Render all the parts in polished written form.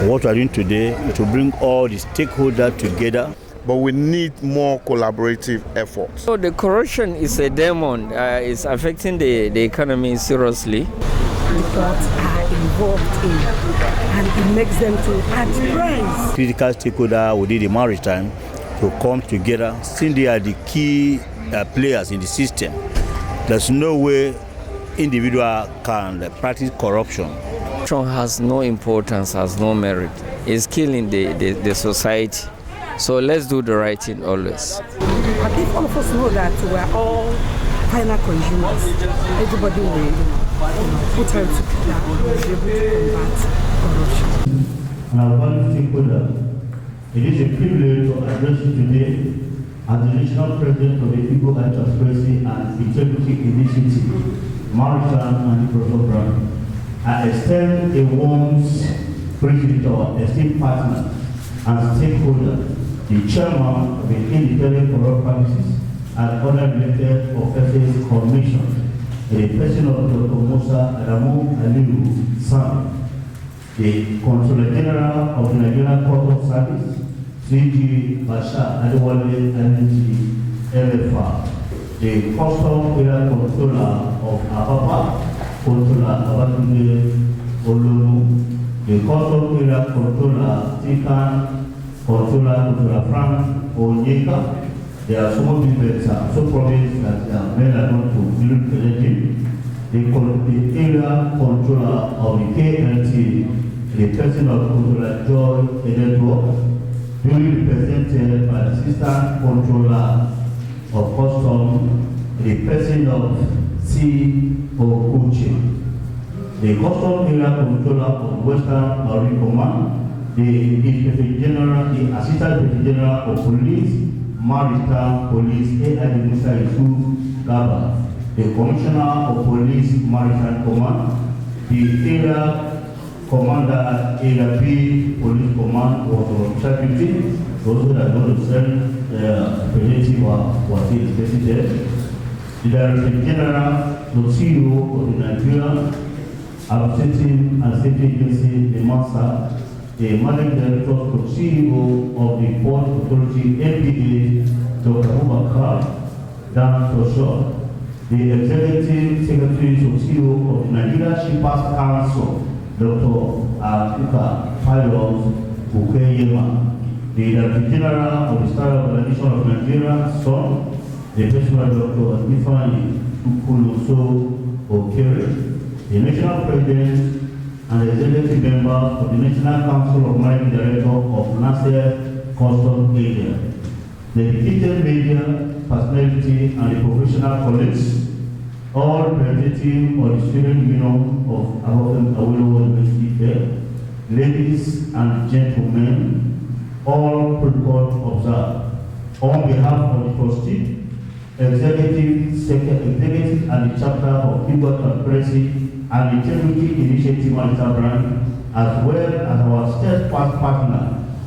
What we are doing today is to bring all the stakeholders together. But we need more collaborative efforts. So the corruption is a demon. It's affecting the economy seriously. Reports are involved in, and it makes them to add price. Critical stakeholders within the maritime to come together, since they are the key players in the system. There's no way individual can practice corruption. Corruption has no importance, has no merit. It's killing the society. So let's do the right thing always. And if all of us know that we're all final consumers, everybody will put hands together and be able to combat corruption. And our value stakeholder, it is a privilege to address you today as the national president of the People and Transparency and Integrity Initiative, Maritime and Protocol. I extend a warm greeting to our esteemed partner and stakeholder, the chairman of the Independent Corrupt Practices and Other Related Offences Commission, the person of Dr. Musa Adamu Aliyu San, the Controller General of the Nigerian Court of Service, CG Bashar Adewale NG LFR, the Custom Area Controller of Apapa, Controller Abatunde Ololu, the Custom Area Controller Tikan, Controller Frank Onyeka. There are so many people that are so promised that they are men are not to build the area controller of the KLT, the person of Controller Joy Ededwo, duly represented by the Assistant Controller of Custom, the person of C. Okuchi, the Custom Area Controller of Western Marine Command, the Inspector General, the Assistant Inspector General of Police, Maritime Police, A.I. Musa Yusuf Gaba, the Commissioner of Police, Maritime Command, the Area Commander, Area B, Police Command, was on security. Those that are going to send the representative was still there. The Director General, the CEO of the Nigerian Administrative and Safety Agency, the Master, the Managing Director, the CEO of the Port Authority, MPA, Dr. Abubakar Dan Tosho, the Executive Secretary and CEO of the Nigeria Shippers Council, Dr. Akuka Pilos Ukeyema, the Director General of the Star Organization of Nigeria, SON, the Personal Dr. Nifani Ukuluso Okere, the National President and the executive member of the National Council of Marine Director of Nasser Custom Area, the dedicated media personality and the professional colleagues, all representatives of the Student Union of Awolowo University, ladies and gentlemen, all protocol observed. On behalf of the trustee, executive and the chapter of People Transparency and Integrity Initiative Maritime Brand, as well as our steadfast partner,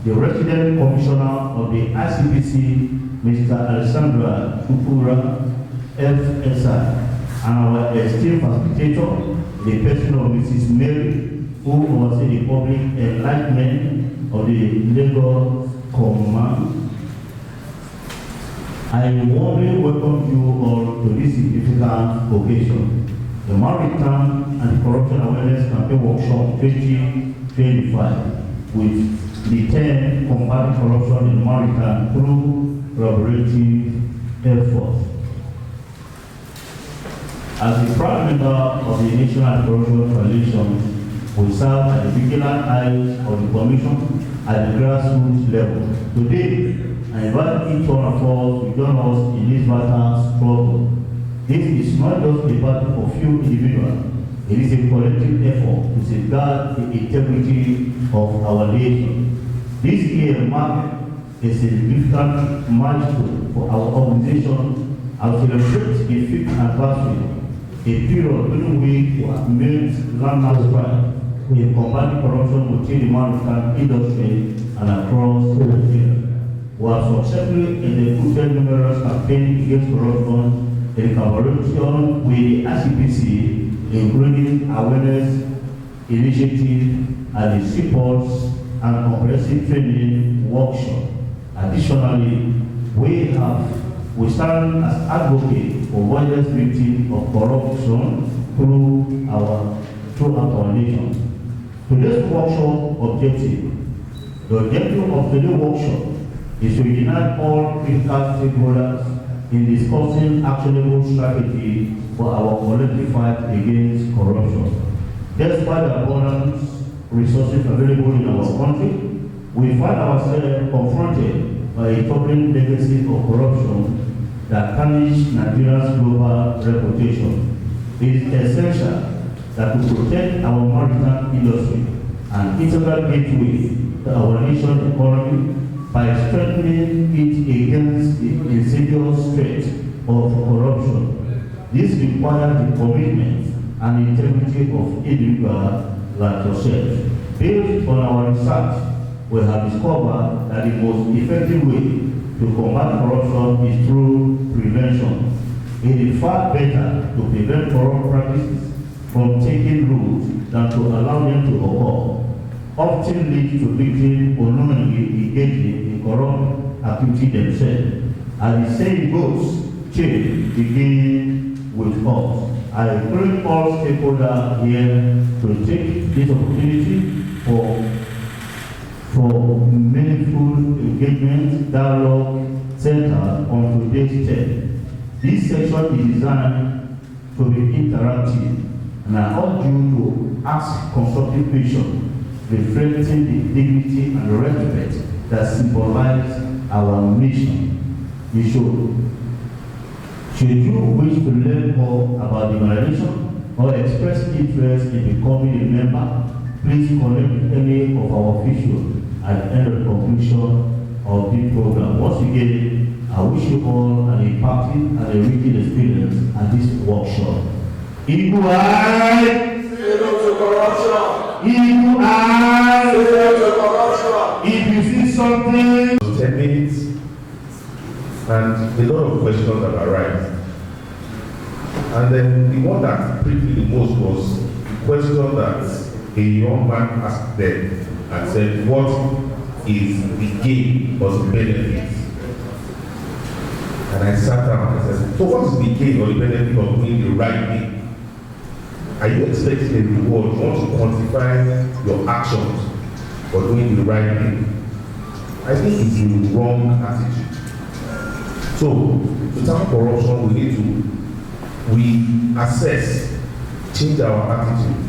the resident commissioner of the ICPC, Mr. Alessandra Chukura, FSI, and our esteemed facilitator, the person of Mrs. Mary, who oversees the public enlightenment of the Lagos Command. I warmly welcome you all to this significant occasion, the Maritime and Corruption Awareness Campaign Workshop 2025, with the 10 combating corruption in maritime through collaborative efforts. As a proud member of the National Anti-Corruption Coalition, we serve at the vigilant eyes of the Commission at the grassroots level. Today, I invite each one of us to join us in this battle struggle. This is not just a battle for few individuals. It is a collective effort to safeguard the integrity of our nation. This year marks a significant milestone for our organization as we celebrate the 5th anniversary, a period during which we have made landmark strides in combating corruption within the maritime industry and across the field. We have successfully executed numerous campaigns against corruption in collaboration with the ICPC, including awareness initiative at the seaports and comprehensive training workshop. Additionally, we stand as advocates for voiceless victims of corruption throughout our nation. Today's workshop objective. The objective of today's workshop is to unite all critical stakeholders in discussing actionable strategy for our collective fight against corruption. Despite the abundant resources available in our country, we find ourselves confronted by a troubling legacy of corruption that tarnishes Nigeria's global reputation. It is essential that we protect our maritime industry and integral gateway to our nation's economy by strengthening it against the insidious threat of corruption. This requires the commitment and integrity of individuals like yourself. Based on our research, we have discovered that the most effective way to combat corruption is through prevention. It is far better to prevent corrupt practices from taking root than to allow them to occur, often leads to victims unknowingly engaging in corrupt activity themselves. As the saying goes, change begins with us. I encourage all stakeholders here to take this opportunity for meaningful engagement, dialogue centered on today's theme. This session is designed to be interactive, and I urge you to ask constructive questions reflecting the dignity and respect that symbolize our mission. Should you wish to learn more about the organization or express interest in becoming a member, please connect with any of our officials at the end of the conclusion of the program. Once again, I wish you all an impacting and enriching experience at this workshop. Equal eye! Zero to corruption! Equal eye! Zero to corruption! If you see something... 10 minutes and a lot of questions that arise. And then the one that pricked me the most was the question that a young man asked them and said, what is the gain or the benefit? And I sat down and I said, so what is the gain or the benefit of doing the right thing? Are you expecting a reward? You want to quantify your actions for doing the right thing? I think it's the wrong attitude. So, to tackle corruption, we assess, change our attitude.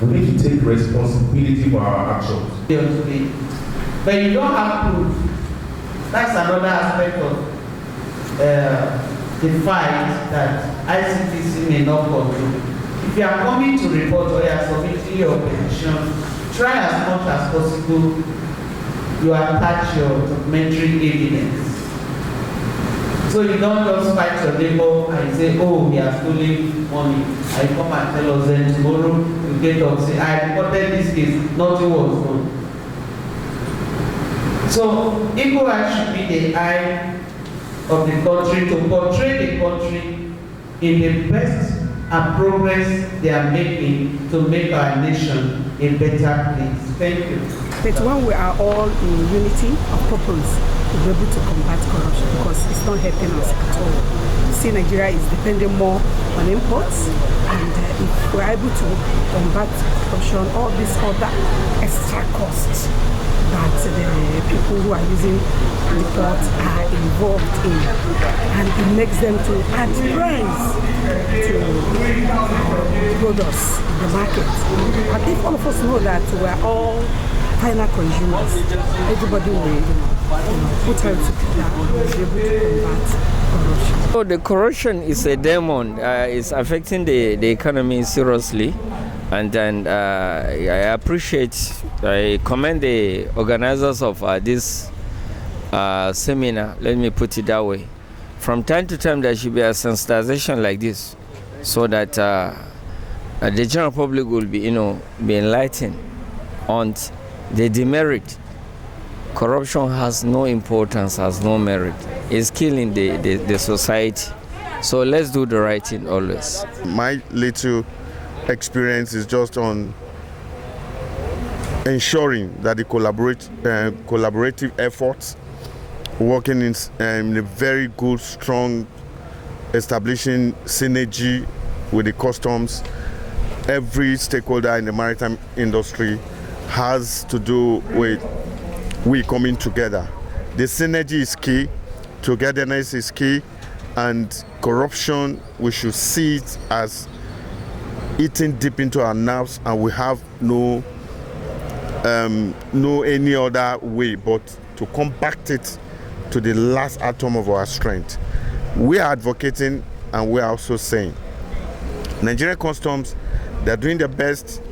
We need to take responsibility for our actions. But you don't have proof. That's another aspect of the fight that ICTC may not control. If you are coming to report or you are submitting your petition, try as much as possible you attach your documentary evidence. So you don't just fight your neighbor and say, oh, he has stolen money. I come and tell us then tomorrow you get up and say, I reported this case, nothing was done. So equal eye should be the eye of the country to portray the country in the best and progress they are making to make our nation a better place. Thank you. But when we are all in unity of purpose, we'll be able to combat corruption because it's not helping us at all. See, Nigeria is depending more on imports, and if we're able to combat corruption, all these other extra costs that the people who are using the port are involved in, and it makes them to add price to products in the market. And if all of us know that we're all final consumers, everybody will put out together and will be able to combat corruption. So the corruption is a demon. It's affecting the economy seriously. And then I commend the organizers of this seminar, let me put it that way. From time to time, there should be a sensitization like this so that the general public will be enlightened on the demerit. Corruption has no importance, has no merit. It's killing the society. So let's do the right thing always. My little experience is just on ensuring that the collaborative efforts working in a very good, strong, establishing synergy with the customs, every stakeholder in the maritime industry has to do with we coming together. The synergy is key, togetherness is key, and corruption, we should see it as eating deep into our nerves, and we have no any other way but to combat it to the last atom of our strength. We are advocating, and we are also saying Nigerian customs, they're doing their best,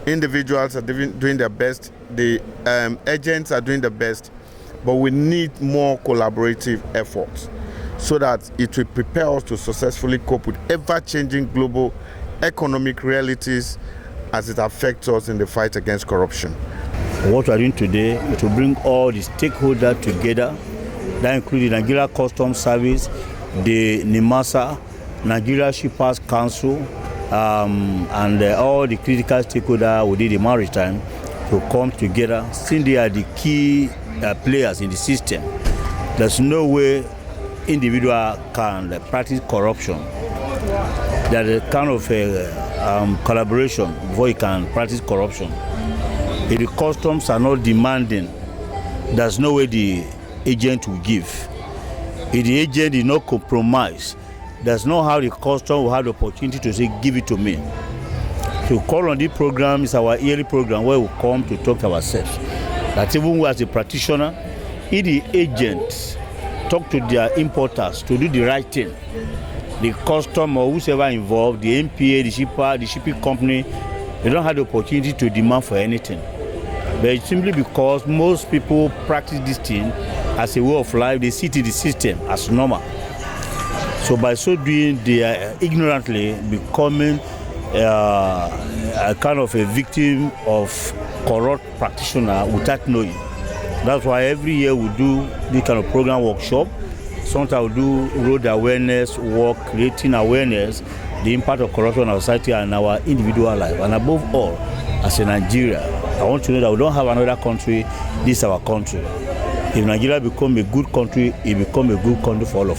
individuals are doing their best, the agents are doing their best, but we need more collaborative efforts so that it will prepare us to successfully cope with ever-changing global economic realities as it affects us in the fight against corruption. What we are doing today is to bring all the stakeholders together. That includes the Nigeria Customs Service, the NIMASA, Nigeria Shippers Council, and all the critical stakeholders within the maritime to come together, since they are the key players in the system. There's no way individual can practice corruption. There's a kind of collaboration before you can practice corruption. If the customs are not demanding, there's no way the agent will give. If the agent is not compromised, there's no how the customer will have the opportunity to say, give it to me. To call on this program is our yearly program where we come to talk to ourselves. That even we as a practitioner, if the agents talk to their importers to do the right thing, the customer or whoever involved, the MPA, the shipper, the shipping company, they don't have the opportunity to demand for anything. But it's simply because most people practice this thing as a way of life, they see it in the system as normal. So by so doing, they are ignorantly becoming a kind of a victim of corrupt practitioner without knowing. That's why every year we do this kind of program workshop. Sometimes we do road awareness work, creating awareness, the impact of corruption on our society and our individual life. And above all, as a Nigeria, I want to know that we don't have another country. This is our country. If Nigeria becomes a good country, it becomes a good country for all of